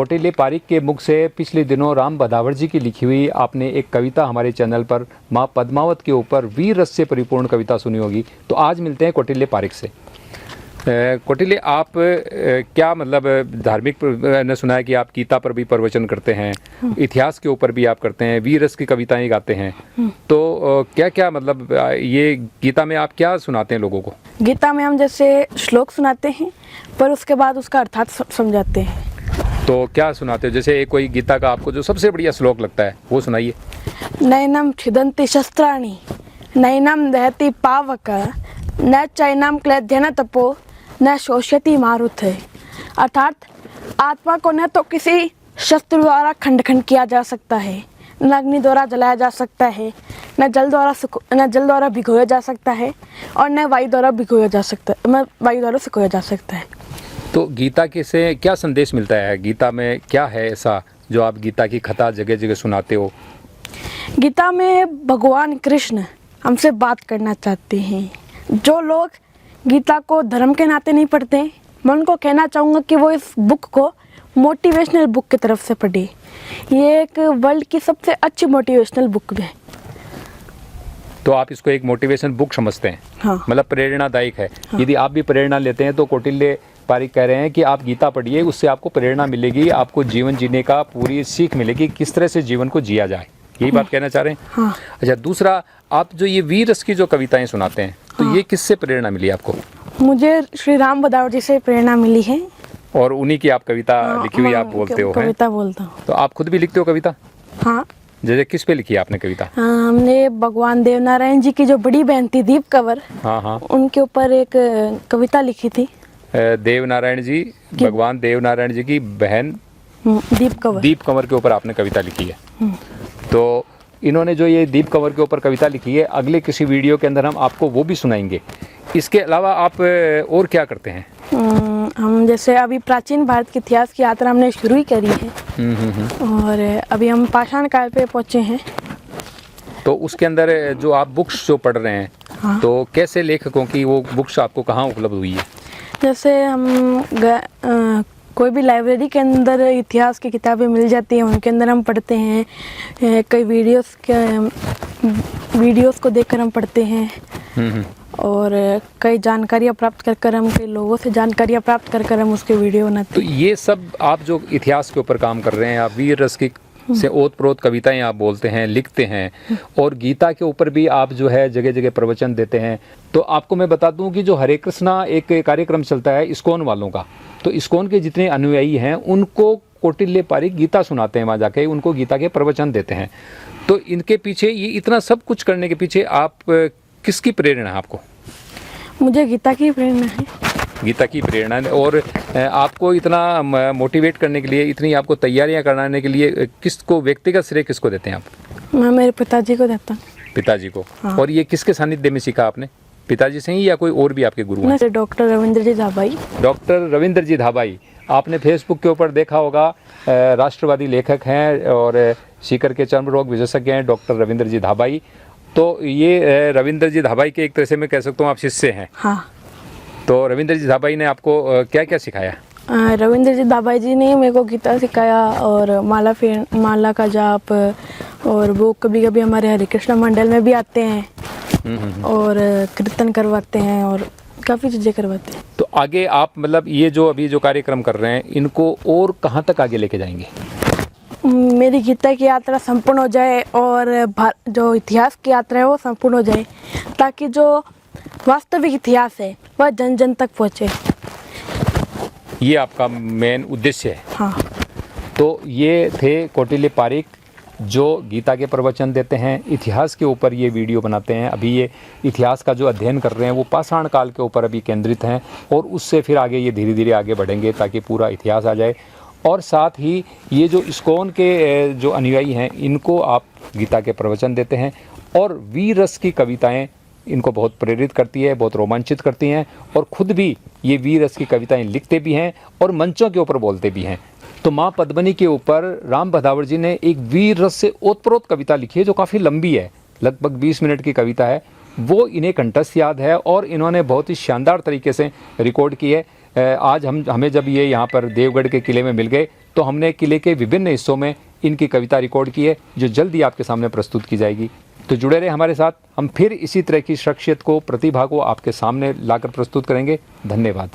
कौटिल्य पारिक के मुख से पिछले दिनों राम भदावर जी की लिखी हुई आपने एक कविता हमारे चैनल पर माँ पद्मावत के ऊपर वीर रस से परिपूर्ण कविता सुनी होगी। तो आज मिलते हैं कौटिल्य पारिक से। कौटिल्य, आप क्या मतलब धार्मिक ने सुना है कि आप गीता पर भी प्रवचन करते हैं, इतिहास के ऊपर भी आप करते हैं, वीर रस की कविताएं गाते हैं। तो क्या क्या मतलब ये गीता में आप क्या सुनाते हैं लोगों को? गीता में हम जैसे श्लोक सुनाते हैं पर उसके बाद उसका अर्थात समझाते हैं। तो क्या सुनाते हो? जैसे एक कोई गीता का आपको जो सबसे बढ़िया श्लोक लगता है वो सुनाइए। नैनम छिदन्ति शस्त्राणि नैनम दहति पावक न चैनम क्लेद्यन तपो न शोष्यति मारुत है। अर्थात आत्मा को न तो किसी शस्त्र द्वारा खंड खंड किया जा सकता है, न अग्नि द्वारा जलाया जा सकता है, न जल द्वारा भिगोया जा सकता है और न वायु द्वारा भिगोया जा सकता है, न वायु द्वारा सुखाया जा सकता है। तो गीता के से क्या संदेश मिलता है? गीता में क्या है ऐसा जो आप गीता की कथा जगह जगह सुनाते हो? गीता में भगवान कृष्ण हमसे बात करना चाहते हैं। जो लोग गीता को धर्म के नाते नहीं पढ़ते, मैं उनको कहना चाहूँगा कि वो इस बुक को मोटिवेशनल बुक की तरफ से पढ़े। ये एक वर्ल्ड की सबसे अच्छी मोटिवेशनल बुक है। तो आप इसको एक मोटिवेशन बुक समझते हैं? हाँ। मतलब प्रेरणादायक है। हाँ। यदि आप भी प्रेरणा लेते हैं तो कौटिल्य पारिक कह रहे हैं कि आप गीता पढ़िए, उससे आपको प्रेरणा मिलेगी, आपको जीवन जीने का पूरी सीख मिलेगी, किस तरह से जीवन को जिया जाए। यही बात कहना चाह रहे हैं? हाँ। अच्छा, दूसरा, आप जो ये वीर रस की जो कविताएं सुनाते हैं तो हाँ। ये किससे प्रेरणा मिली आपको? मुझे श्री राम भदावर जी से प्रेरणा मिली है। और उन्हीं की आप कविता लिखी हुई आप बोलते हो? कविता बोलता हूँ। तो आप खुद भी लिखते हो कविता? हाँ। जैसे किस पे लिखी है आपने कविता? हमने भगवान देवनारायण जी की जो बड़ी बहन थी दीप कंवर, हाँ हाँ, उनके ऊपर एक कविता लिखी थी। देवनारायण जी, भगवान देवनारायण जी की बहन दीप कंवर के ऊपर आपने कविता लिखी है। तो इन्होंने जो ये दीप कंवर के ऊपर कविता लिखी है, अगले किसी वीडियो के अंदर हम आपको वो भी सुनाएंगे। इसके अलावा आप और क्या करते हैं? हम जैसे अभी प्राचीन भारत के इतिहास की यात्रा हमने शुरू ही करी है और अभी हम पाषाण काल पे पहुँचे हैं। तो उसके अंदर जो आप बुक्स जो पढ़ रहे हैं, हाँ। तो कैसे लेखकों की वो बुक्स आपको कहाँ उपलब्ध हुई है? जैसे हम कोई भी लाइब्रेरी के अंदर इतिहास की किताबें मिल जाती हैं, उनके अंदर हम पढ़ते हैं। कई वीडियोस को देखकर हम पढ़ते हैं और कई जानकारियाँ प्राप्त कर हम कई लोगों से जानकारियाँ प्राप्त कर हम उसके वीडियो बनाते तो हैं। ये सब आप जो इतिहास के ऊपर काम कर रहे हैं, आप वीर रस की से ओत प्रोत कविताएं आप बोलते हैं, लिखते हैं, और गीता के ऊपर भी आप जो है जगह जगह प्रवचन देते हैं। तो आपको मैं बता दूं कि जो हरे कृष्णा एक कार्यक्रम चलता है इस्कॉन वालों का, तो इस्कॉन के जितने अनुयायी हैं उनको कौटिल्य पारिक गीता सुनाते हैं, वहाँ जाके उनको गीता के प्रवचन देते हैं। तो इनके पीछे, ये इतना सब कुछ करने के पीछे आप किसकी प्रेरणा है आपको? मुझे गीता की प्रेरणा है। गीता की प्रेरणा है। और आपको इतना मोटिवेट करने के लिए, इतनी आपको तैयारियां कराने के लिए किसको, व्यक्तिगत श्रेय किसको देते हैं आप? मैं मेरे पिताजी को देता हूँ। पिताजी को। हाँ। और ये किसके सानिध्य में सीखा आपने? पिताजी से ही या कोई और भी आपके गुरु हैं? डॉक्टर रविंद्र जी धाबाई। डॉक्टर रविंद्र जी धाबाई, आपने फेसबुक के ऊपर देखा होगा, राष्ट्रवादी लेखक हैं और सीकर के चर्म रोग विशेषज्ञ हैं डॉक्टर रविंद्र जी धाबाई। तो ये रविंद्र जी धाबाई के एक तरह से मैं कह सकता हूँ आप शिष्य हैं। हाँ। तो रविंद्र जी धाबाई ने आपको क्या क्या सिखाया? रविंद्र जी धाबाई जी ने मेरे को गीता सिखाया और माला का जाप, और वो कभी कभी हमारे हरे कृष्णा मंडल में भी आते हैं और कीर्तन करवाते हैं और काफ़ी चीज़ें करवाते हैं। तो आगे आप मतलब ये जो अभी जो कार्यक्रम कर रहे हैं, इनको और कहाँ तक आगे लेके जाएंगे? मेरी गीता की यात्रा संपूर्ण हो जाए और जो इतिहास की यात्रा है वो संपूर्ण हो जाए, ताकि जो वास्तविक इतिहास है वह जन जन तक पहुँचे। ये आपका मेन उद्देश्य है? हाँ। तो ये थे कौटिल्य पारिक, जो गीता के प्रवचन देते हैं, इतिहास के ऊपर ये वीडियो बनाते हैं। अभी ये इतिहास का जो अध्ययन कर रहे हैं वो पाषाण काल के ऊपर अभी केंद्रित हैं, और उससे फिर आगे ये धीरे धीरे आगे बढ़ेंगे ताकि पूरा इतिहास आ जाए। और साथ ही ये जो इस्कॉन के जो अनुयायी हैं, इनको आप गीता के प्रवचन देते हैं, और वीर रस की कविताएं इनको बहुत प्रेरित करती है, बहुत रोमांचित करती हैं, और ख़ुद भी ये वीर रस की कविताएं लिखते भी हैं और मंचों के ऊपर बोलते भी हैं। तो माँ पद्मिनी के ऊपर राम भदावर जी ने एक वीर रस से ओतप्रोत कविता लिखी है, जो काफ़ी लंबी है, लगभग 20 मिनट की कविता है। वो इन्हें कंठस्थ याद है और इन्होंने बहुत ही शानदार तरीके से रिकॉर्ड की है। आज हमें जब ये यहाँ पर देवगढ़ के किले में मिल गए तो हमने किले के विभिन्न हिस्सों में इनकी कविता रिकॉर्ड की है, जो जल्दी आपके सामने प्रस्तुत की जाएगी। तो जुड़े रहे हमारे साथ, हम फिर इसी तरह की शख्सियत को, प्रतिभा को आपके सामने लाकर प्रस्तुत करेंगे। धन्यवाद।